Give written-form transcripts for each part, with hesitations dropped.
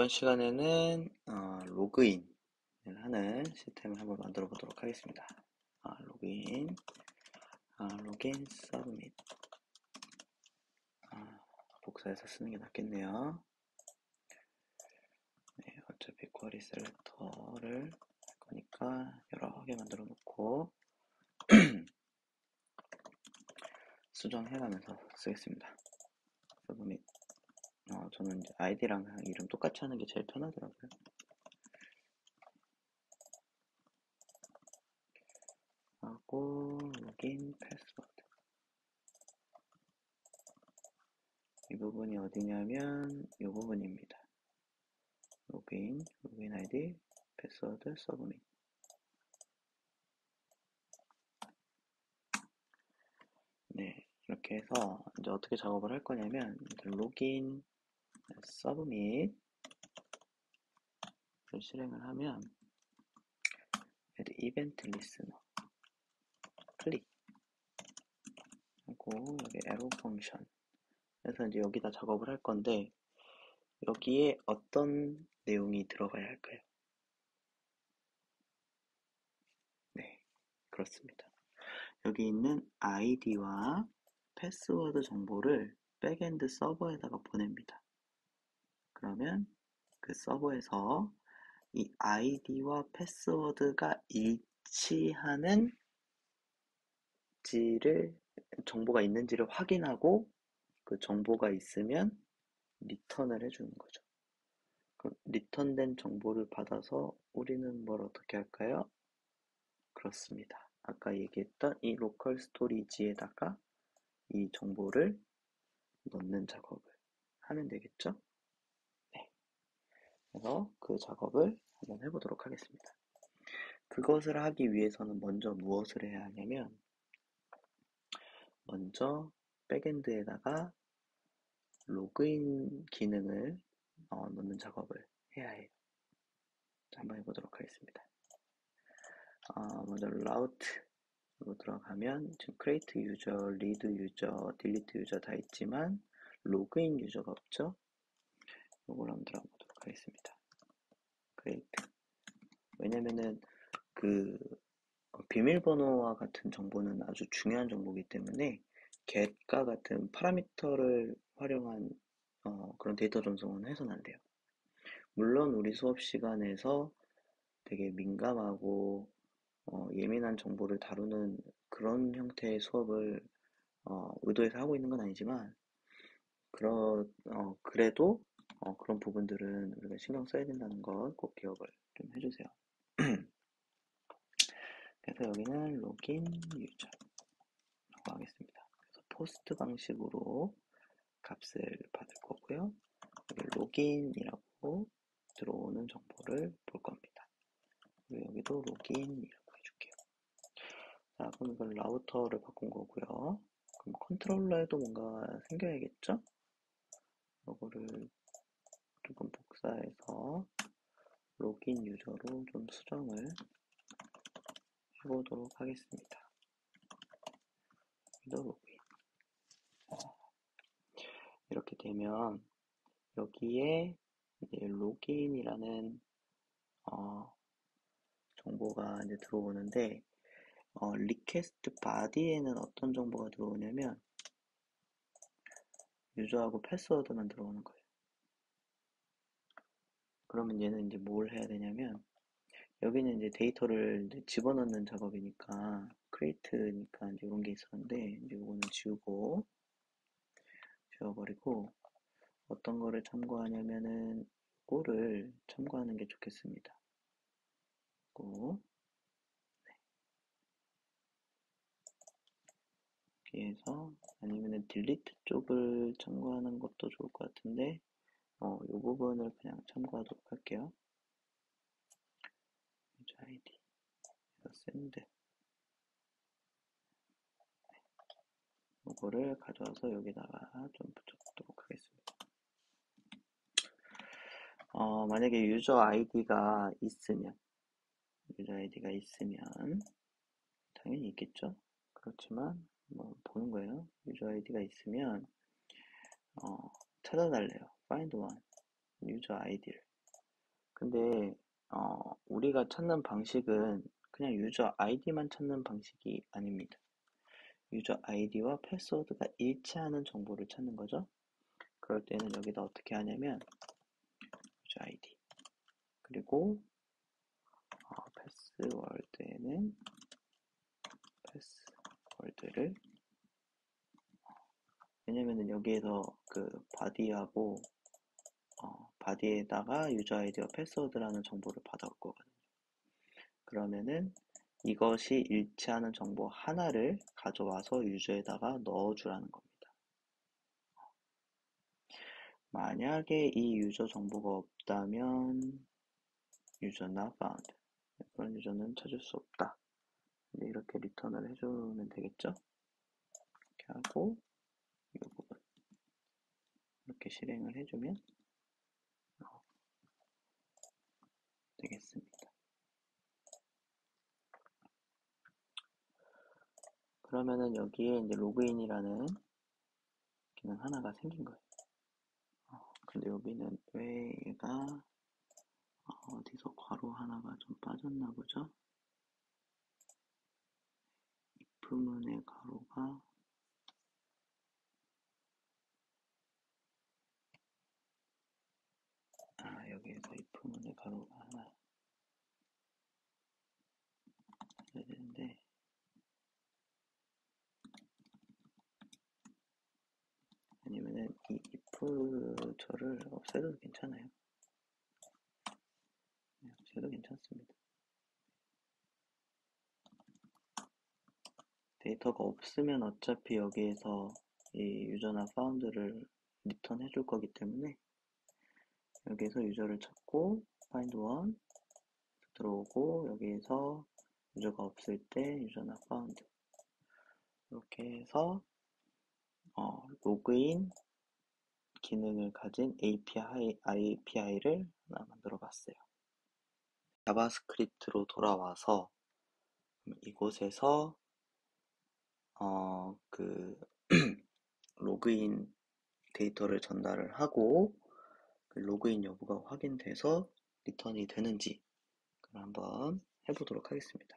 이번 시간에는 로그인을 하는 시스템을 한번 만들어 보도록 하겠습니다. 로그인 서브밋. 복사해서 쓰는 게 낫겠네요. 네, 어차피 쿼리 셀렉터를 할 거니까 여러 개 만들어 놓고 수정해가면서 쓰겠습니다. 서브밋. 저는 이제 아이디랑 이름 똑같이 하는 게 제일 편하더라고요. 하고 로그인 패스워드. 이 부분이 어디냐면 이 부분입니다. 로그인 아이디, 패스워드, 서브밋. 네, 이렇게 해서 이제 어떻게 작업을 할 거냐면 로그인, 서브밋을 실행을 하면 이벤트 리스너 클릭 하고 여기 에러 펑션 그래서 이제 여기다 작업을 할 건데 여기에 어떤 내용이 들어가야 할까요? 네, 그렇습니다. 여기 있는 아이디와 패스워드 정보를 백엔드 서버에다가 보냅니다. 그러면 그 서버에서 이 아이디와 패스워드가 일치하는 정보가 있는지를 확인하고 그 정보가 있으면 리턴을 해주는 거죠. 그럼 리턴된 정보를 받아서 우리는 뭘 어떻게 할까요? 그렇습니다. 아까 얘기했던 이 로컬 스토리지에다가 이 정보를 넣는 작업을 하면 되겠죠? 네. 그래서 그 작업을 한번 해보도록 하겠습니다. 그것을 하기 위해서는 먼저 무엇을 해야 하냐면 먼저 백엔드에다가 로그인 기능을 넣는 작업을 해야 해요. 자, 한번 해보도록 하겠습니다. 먼저 라우트로 들어가면 지금 create 유저, read 유저, delete 유저 다 있지만 로그인 유저가 없죠? 이걸 한번 들어가보도록 하겠습니다. create. 왜냐면은 그 비밀번호와 같은 정보는 아주 중요한 정보이기 때문에 get과 같은 파라미터를 활용한 그런 데이터 전송은 해서는 안 돼요. 물론 우리 수업 시간에서 되게 민감하고 예민한 정보를 다루는 그런 형태의 수업을 의도해서 하고 있는 건 아니지만 그래도 그런 부분들은 우리가 신경 써야 된다는 걸 꼭 기억을 좀 해주세요. 그래서 여기는 로긴 유저라고 하겠습니다. 그래서 포스트 방식으로 값을 받을 거고요. 여기 로긴이라고 들어오는 정보를 볼 겁니다. 그리고 여기도 로긴이라고 해줄게요. 자, 그럼 이걸 라우터를 바꾼 거고요. 그럼 컨트롤러에도 뭔가 생겨야겠죠? 이거를 조금 복사해서 로긴 유저로 좀 수정을 해보도록 하겠습니다. 여기도 로그인. 이렇게 되면 여기에 이제 로긴이라는 정보가 이제 들어오는데 리퀘스트 바디에는 어떤 정보가 들어오냐면 유저하고 패스워드만 들어오는 거예요. 그러면 얘는 이제 뭘 해야 되냐면 여기는 이제 데이터를 이제 집어넣는 작업이니까 create니까 이제 이런 게 있었는데 이제 이거는 지워버리고 어떤 거를 참고하냐면은 이거를 참고하는 게 좋겠습니다. 그리고 여기에서 아니면은 딜리트 쪽을 참고하는 것도 좋을 것 같은데 이 부분을 그냥 참고하도록 할게요. 유저 아이디 send 이거를 가져와서 여기다가 좀 붙여보도록 하겠습니다. 만약에 유저 아이디가 있으면 당연히 있겠죠. 그렇지만 뭐 보는 거예요. 유저 아이디가 있으면 찾아달래요. find one 유저 아이디를. 근데 우리가 찾는 방식은 그냥 유저 아이디만 찾는 방식이 아닙니다. 유저 아이디와 패스워드가 일치하는 정보를 찾는 거죠. 그럴 때는 여기다 어떻게 하냐면 유저 아이디 그리고 패스워드에는 패스워드를 왜냐면은 여기에서 그 바디하고 바디에다가 유저 아이디와 패스워드라는 정보를 받아올 거거든요. 그러면은 이것이 일치하는 정보 하나를 가져와서 유저에다가 넣어주라는 겁니다. 만약에 이 유저 정보가 없다면 유저 not found 그런 유저는 찾을 수 없다. 이렇게 리턴을 해주면 되겠죠? 이렇게 하고 이 부분 이렇게 실행을 해주면 되겠습니다. 그러면은 여기에 이제 로그인이라는 기능 하나가 생긴 거예요. 근데 여기는 왜 얘가 어디서 괄호 하나가 좀 빠졌나 보죠? if문의 괄호가 여기에서 if문의 괄호가 하나 해야 되는데 아니면은 이 if 절을 없애도 괜찮아요. 네, 없애도 괜찮습니다. 데이터가 없으면 어차피 여기에서 이 유저나 파운드를 리턴 해줄 거기 때문에 여기에서 유저를 찾고 find one 들어오고 여기에서 유저가 없을 때 유저나 파운드 이렇게 해서 로그인 기능을 가진 API를 하나 만들어 봤어요. 자바스크립트로 돌아와서 이곳에서 그 로그인 데이터를 전달을 하고 그 로그인 여부가 확인돼서 리턴이 되는지 한번 해보도록 하겠습니다.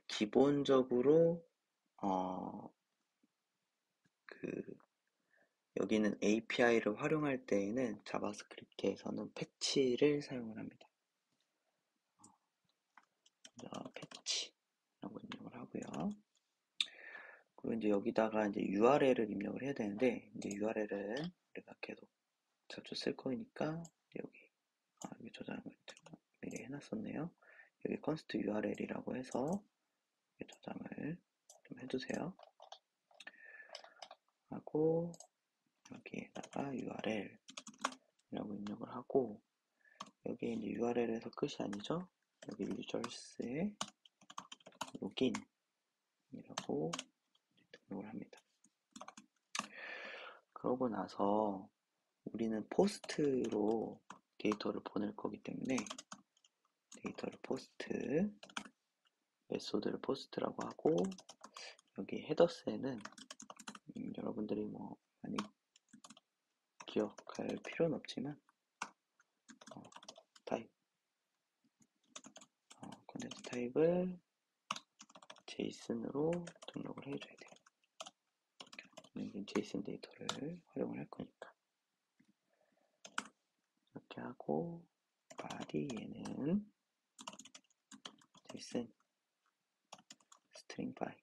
기본적으로 여기는 API를 활용할 때에는 자바스크립트에서는 패치를 사용을 합니다. 먼저 패치라고 입력을 하고요. 그리고 이제 여기다가 이제 URL을 입력을 해야 되는데 이제 URL은 우리가 계속 자주 쓸 거니까 여기 여기 저장을 미리 해놨었네요. 여기 const URL이라고 해서 저장을 좀 해주세요. 하고 여기에다가 URL이라고 입력을 하고 여기에 이제 URL에서 끝이 아니죠. 여기 유저스의 로긴이라고 등록을 합니다. 그러고 나서 우리는 포스트로 데이터를 보낼 거기 때문에 데이터를 포스트 메소드를 포스트라고 하고 여기 헤더스에는 여러분들이 뭐 많이 기억할 필요는 없지만 타입 콘텐츠 타입을 제이슨으로 등록을 해줘야 돼요. 제이슨 데이터를 활용을 할 거니까 이렇게 하고 body에는 제이슨 스트링 파일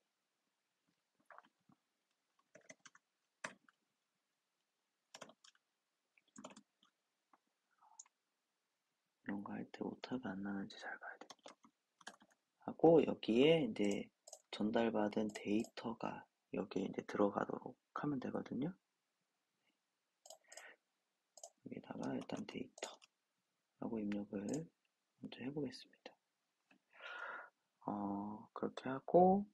이런 거 할 때 오타가 안 나는지 잘 봐야 됩니다. 하고 여기에 이제 전달받은 데이터가 여기에 이제 들어가도록 하면 되거든요. 여기다가 일단 데이터라고 입력을 먼저 해보겠습니다. 그렇게 하고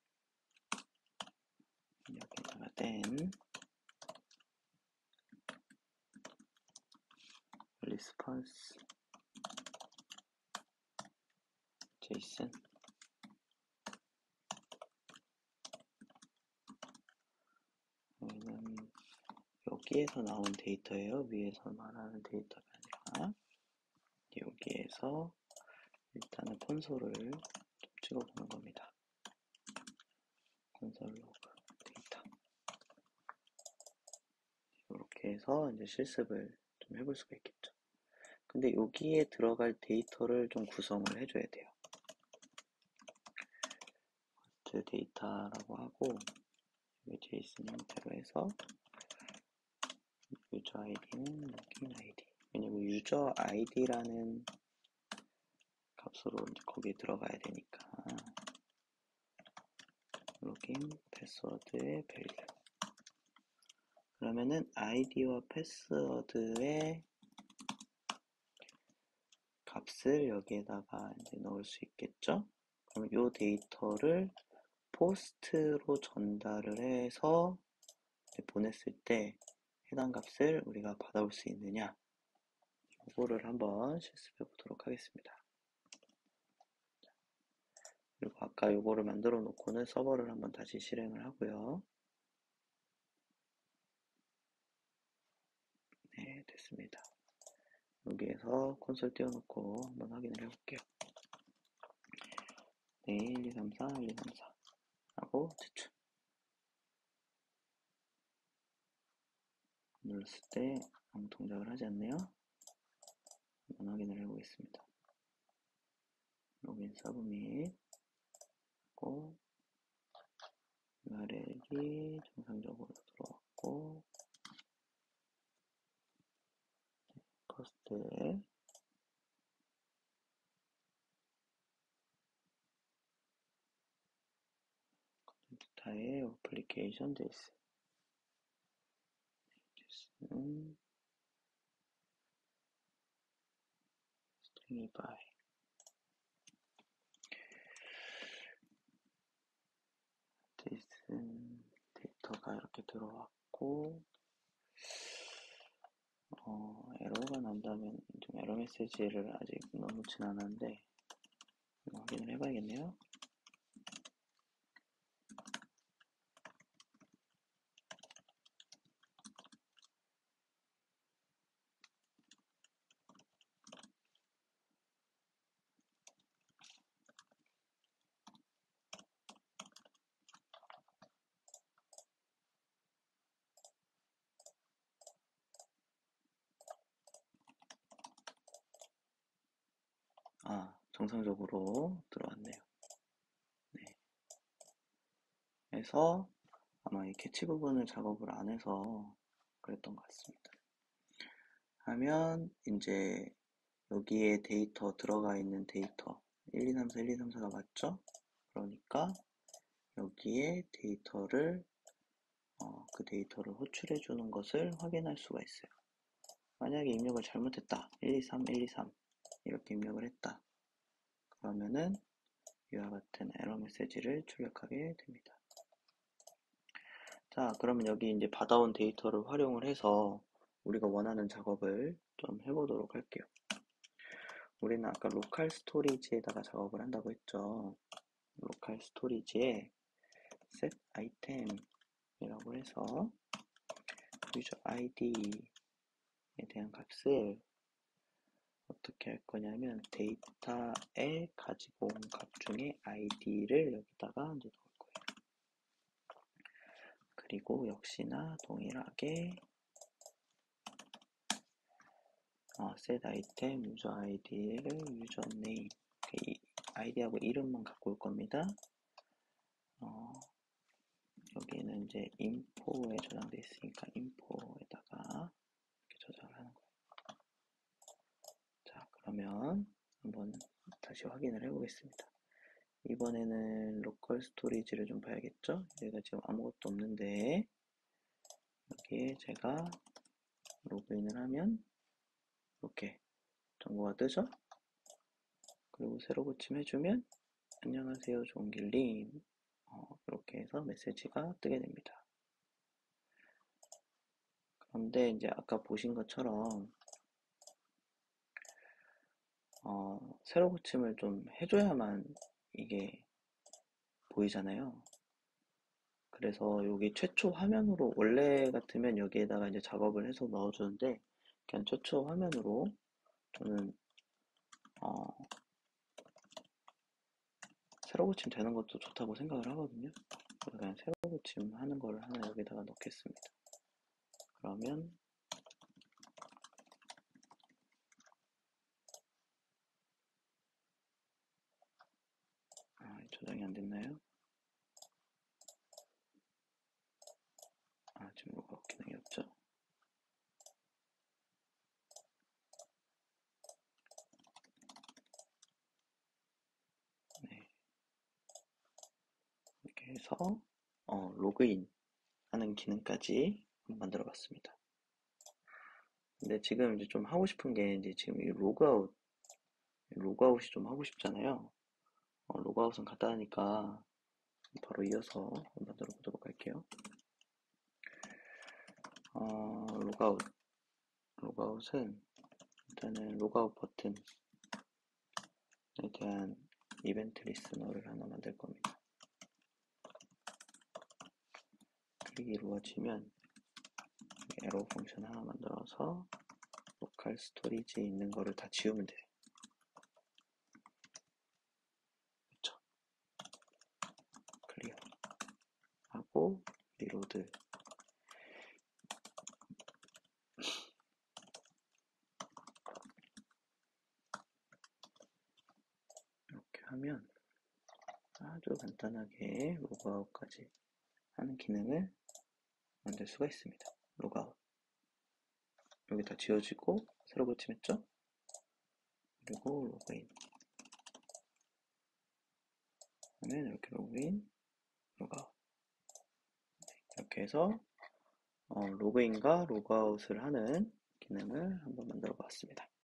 여기다가 then response json 여기에서 나온 데이터예요. 위에서 말하는 데이터가 아니라 여기에서 일단은 콘솔을 좀 찍어보는 겁니다. 콘솔 로그 데이터. 이렇게 해서 이제 실습을 좀 해볼 수가 있겠죠. 근데 여기에 들어갈 데이터를 좀 구성을 해줘야 돼요. 호스트 데이터라고 하고, 여기 제이슨 형태로 해서 유저 아이디는 로긴 아이디. 왜냐면 유저 아이디라는 값으로 이제 거기에 들어가야 되니까. 로긴 패스워드의 밸류. 그러면은 아이디와 패스워드의 값을 여기에다가 이제 넣을 수 있겠죠? 그럼 이 데이터를 포스트로 전달을 해서 보냈을 때 해당 값을 우리가 받아올 수 있느냐, 이거를 한번 실습해 보도록 하겠습니다. 그리고 아까 이거를 만들어 놓고는 서버를 한번 다시 실행을 하고요. 네, 됐습니다. 여기에서 콘솔 띄워놓고 한번 확인을 해볼게요. 네, 1, 2, 3, 4, 1, 2, 3, 4 하고 제출. 눌렀을 때 아무 동작을 하지 않네요. 한번 확인을 해보겠습니다. 로그인 서브밋 하고 URL이 정상적으로 들어왔고 포스트에 타입 어플리케이션 JS JS는 stringify JSON 데이터가 이렇게 들어왔고 에러가 난다면 좀 에러 메시지를 아직 넣어놓진 않았는데 확인을 해봐야겠네요. 정상적으로 들어왔네요. 네. 그래서 아마 이 캐치 부분을 작업을 안 해서 그랬던 것 같습니다. 하면 이제 여기에 데이터 들어가 있는 데이터 1, 2, 3, 4, 1, 2, 3, 4가 맞죠? 그러니까 여기에 데이터를 그 데이터를 호출해 주는 것을 확인할 수가 있어요. 만약에 입력을 잘못했다. 1, 2, 3, 1, 2, 3 이렇게 입력을 했다. 그러면은 이와 같은 에러 메시지를 출력하게 됩니다. 자, 그러면 여기 이제 받아온 데이터를 활용을 해서 우리가 원하는 작업을 좀 해보도록 할게요. 우리는 아까 로컬 스토리지에다가 작업을 한다고 했죠. 로컬 스토리지에 set item이라고 해서 유저 id에 대한 값을 어떻게 할 거냐면 데이터에 가지고 온 값 중에 id를 여기다가 이제 넣을 거예요. 그리고 역시나 동일하게 set item 유저 id를 유저 name id하고 이름만 갖고 올 겁니다. 여기는 이제 info에 저장되어 있으니까 info에다가 이렇게 저장을 하는 거예요. 자, 그러면 한번 다시 확인을 해보겠습니다. 이번에는 로컬 스토리지를 좀 봐야겠죠? 여기가 지금 아무것도 없는데 여기에 제가 로그인을 하면 이렇게 정보가 뜨죠? 그리고 새로 고침해주면 안녕하세요 종길님 이렇게 해서 메시지가 뜨게 됩니다. 그런데 이제 아까 보신 것처럼 새로 고침을 좀 해줘야만 이게 보이잖아요. 그래서 여기 최초 화면으로 원래 같으면 여기에다가 이제 작업을 해서 넣어주는데 그냥 최초 화면으로 저는 새로 고침 되는 것도 좋다고 생각을 하거든요. 그래서 그냥 새로 고침 하는 거를 하나 여기다가 넣겠습니다. 그러면 저장이 안 됐나요? 지금 뭐가 기능이 없죠? 네. 이렇게 해서 로그인 하는 기능까지 만들어 봤습니다. 근데 지금 이제 좀 하고 싶은 게 이제 지금 이 로그아웃이 좀 하고 싶잖아요. 로그아웃은 간단하니까 바로 이어서 만들어 보도록 할게요. 로그아웃은 일단은 로그아웃 버튼에 대한 이벤트 리스너를 하나 만들 겁니다. 클릭이 이루어지면 에러 펑션 하나 만들어서 로컬 스토리지에 있는 거를 다 지우면 돼요. 그쵸? 클리어 하고 리로드 이렇게 하면 아주 간단하게 로그아웃까지 하는 기능을 만들 수가 있습니다. 로그아웃 여기 다 지워지고 새로 고침했죠? 그리고 로그인 하면 이렇게 로그인, 로그아웃 이렇게 해서 로그인과 로그아웃을 하는 기능을 한번 만들어 봤습니다.